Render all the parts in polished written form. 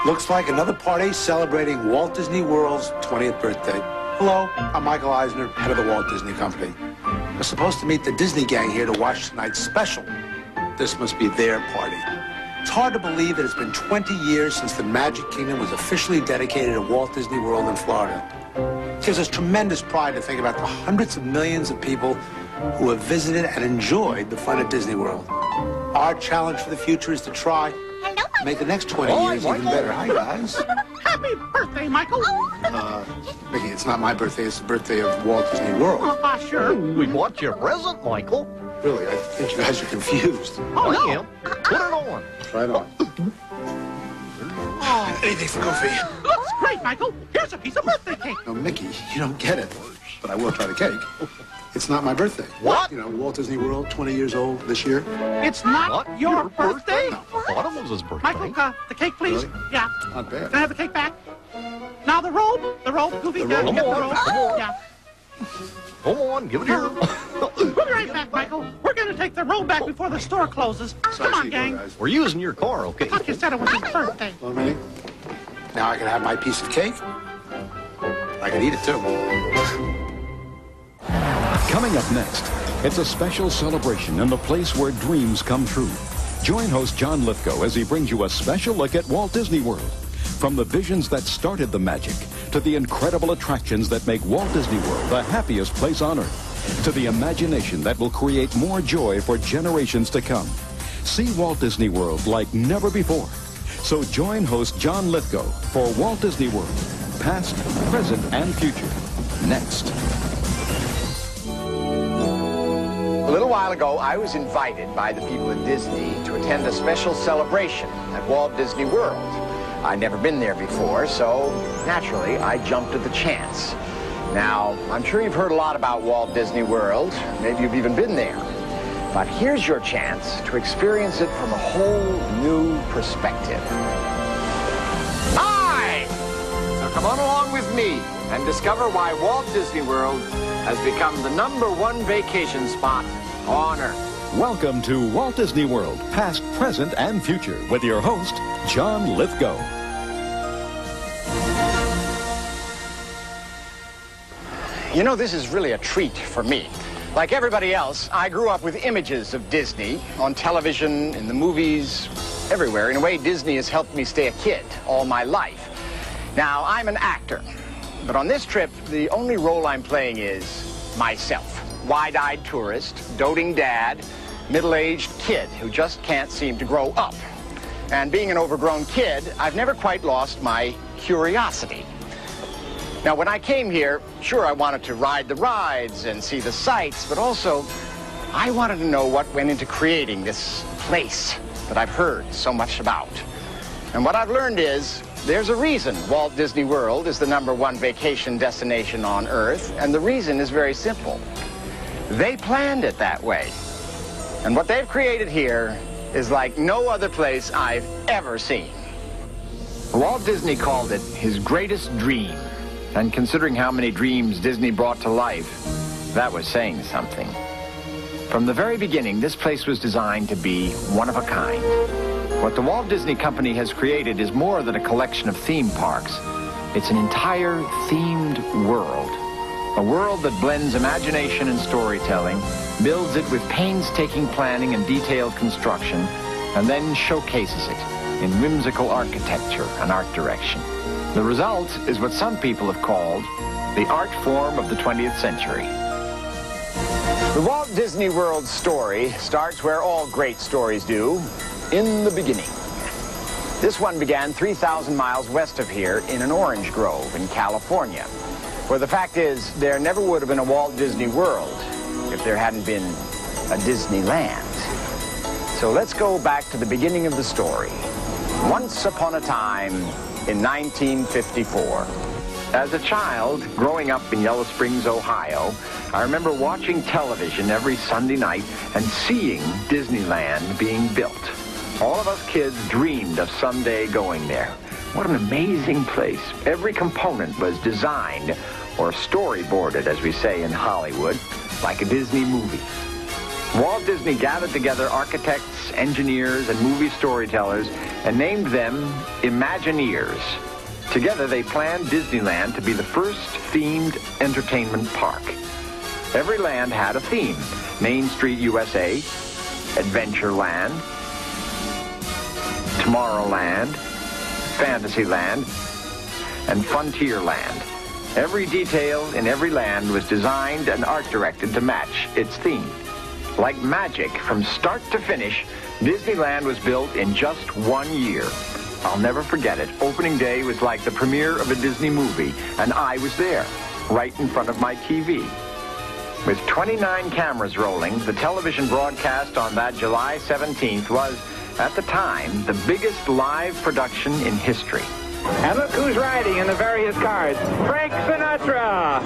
Looks like another party celebrating Walt Disney World's 20th birthday. Hello, I'm Michael Eisner, head of the Walt Disney Company. We're supposed to meet the Disney gang here to watch tonight's special. This must be their party. It's hard to believe that it's been 20 years since the Magic Kingdom was officially dedicated to Walt Disney World in Florida. It gives us tremendous pride to think about the hundreds of millions of people who have visited and enjoyed the fun at Disney World. Our challenge for the future is to try make the next 20 years even better. Hi, guys. Happy birthday, Michael. Mickey, it's not my birthday. It's the birthday of Walt Disney World. Sure. We bought you a present, Michael. Really, I think you guys are confused. Oh, I no. am. Put it on. Try it on. Anything for Goofy. Looks great, Michael. Here's a piece of birthday cake. No, Mickey, you don't get it. But I will try the cake. It's not my birthday. What? You know, Walt Disney World, 20 years old this year. It's not What? your birthday? I thought it was his birthday. Michael, the cake, please. Really? Yeah. Not bad. Can I have the cake back? Now the robe, Goofy. The robe. Get the Come on, robe. come on. Yeah. Come on, give it here. We'll be right back, Michael. We're going to take the robe back before the store closes. Sorry, Come on, Steve, gang. guys. We're using your car, okay? I thought you said it was his birthday. Well, Minnie, now I can have my piece of cake. I can eat it, too. Coming up next, it's a special celebration in the place where dreams come true. Join host John Lithgow as he brings you a special look at Walt Disney World. From the visions that started the magic, to the incredible attractions that make Walt Disney World the happiest place on earth, to the imagination that will create more joy for generations to come. See Walt Disney World like never before. So join host John Lithgow for Walt Disney World, past, present, and future. Next. A little while ago, I was invited by the people at Disney to attend a special celebration at Walt Disney World. I'd never been there before, so naturally, I jumped at the chance. Now, I'm sure you've heard a lot about Walt Disney World. Maybe you've even been there. But here's your chance to experience it from a whole new perspective. Hi! So come on along with me and discover why Walt Disney World has become the #1 vacation spot on Earth. Welcome to Walt Disney World, past, present, and future, with your host, John Lithgow. You know, this is really a treat for me. Like everybody else, I grew up with images of Disney on television, in the movies, everywhere. In a way, Disney has helped me stay a kid all my life. Now, I'm an actor, but on this trip, the only role I'm playing is myself. Wide-eyed tourist, doting dad, middle-aged kid who just can't seem to grow up. And being an overgrown kid, I've never quite lost my curiosity. Now, when I came here, sure, I wanted to ride the rides and see the sights, but also, I wanted to know what went into creating this place that I've heard so much about. And what I've learned is, there's a reason Walt Disney World is the #1 vacation destination on Earth, and the reason is very simple. They planned it that way. And what they've created here is like no other place I've ever seen. Walt Disney called it his greatest dream. And considering how many dreams Disney brought to life, that was saying something. From the very beginning, this place was designed to be one of a kind. What the Walt Disney Company has created is more than a collection of theme parks. It's an entire themed world. A world that blends imagination and storytelling, builds it with painstaking planning and detailed construction, and then showcases it in whimsical architecture and art direction. The result is what some people have called the art form of the 20th century. The Walt Disney World story starts where all great stories do, in the beginning. This one began 3,000 miles west of here in an orange grove in California, where the fact is there never would have been a Walt Disney World if there hadn't been a Disneyland. So let's go back to the beginning of the story. Once upon a time, in 1954. As a child, growing up in Yellow Springs, Ohio, I remember watching television every Sunday night and seeing Disneyland being built. All of us kids dreamed of someday going there. What an amazing place. Every component was designed, or storyboarded, as we say in Hollywood, like a Disney movie. Walt Disney gathered together architects, engineers, and movie storytellers and named them Imagineers. Together, they planned Disneyland to be the first themed entertainment park. Every land had a theme. Main Street USA, Adventureland, Tomorrowland, Fantasyland, and Frontierland. Every detail in every land was designed and art directed to match its theme. Like magic, from start to finish, Disneyland was built in just 1 year. I'll never forget it. Opening day was like the premiere of a Disney movie, and I was there, right in front of my TV. With 29 cameras rolling, the television broadcast on that July 17th was, at the time, the biggest live production in history. And look who's riding in the various cars. Frank Sinatra.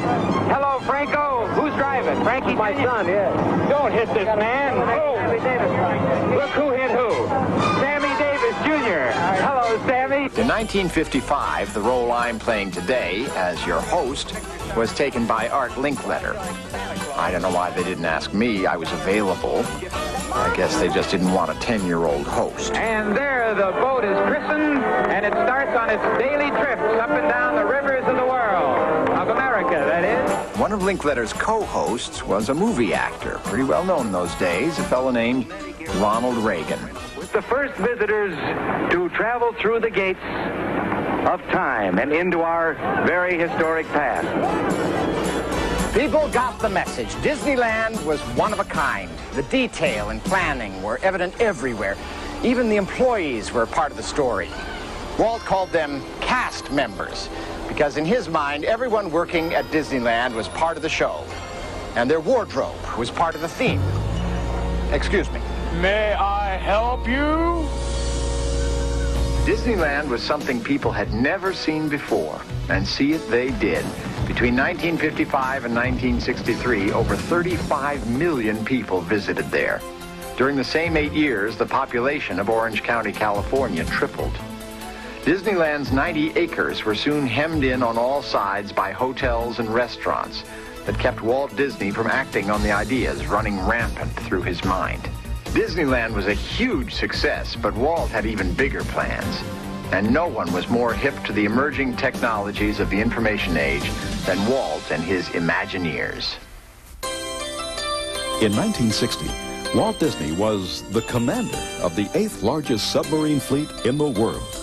Hello, Franco. Who's driving? Frankie? My son, yes. Don't hit this man. Oh. Look who hit who. Sammy Davis, Jr. Hello, Sammy. In 1955, the role I'm playing today as your host was taken by Art Linkletter. I don't know why they didn't ask me. I was available. I guess they just didn't want a 10-year-old host. And there the boat is christened, and it starts on its daily trips up and down the rivers of the world. Of America, that is. One of Linkletter's co-hosts was a movie actor, pretty well known those days, a fellow named Ronald Reagan. With the first visitors to travel through the gates of time and into our very historic past. People got the message. Disneyland was one of a kind. The detail and planning were evident everywhere. Even the employees were part of the story. Walt called them cast members because in his mind, everyone working at Disneyland was part of the show. And their wardrobe was part of the theme. Excuse me. May I help you? Disneyland was something people had never seen before, and see it they did. Between 1955 and 1963, over 35 million people visited there. During the same 8 years, the population of Orange County, California tripled. Disneyland's 90 acres were soon hemmed in on all sides by hotels and restaurants that kept Walt Disney from acting on the ideas running rampant through his mind. Disneyland was a huge success, but Walt had even bigger plans. And no one was more hip to the emerging technologies of the information age than Walt and his Imagineers. In 1960, Walt Disney was the commander of the 8th largest submarine fleet in the world.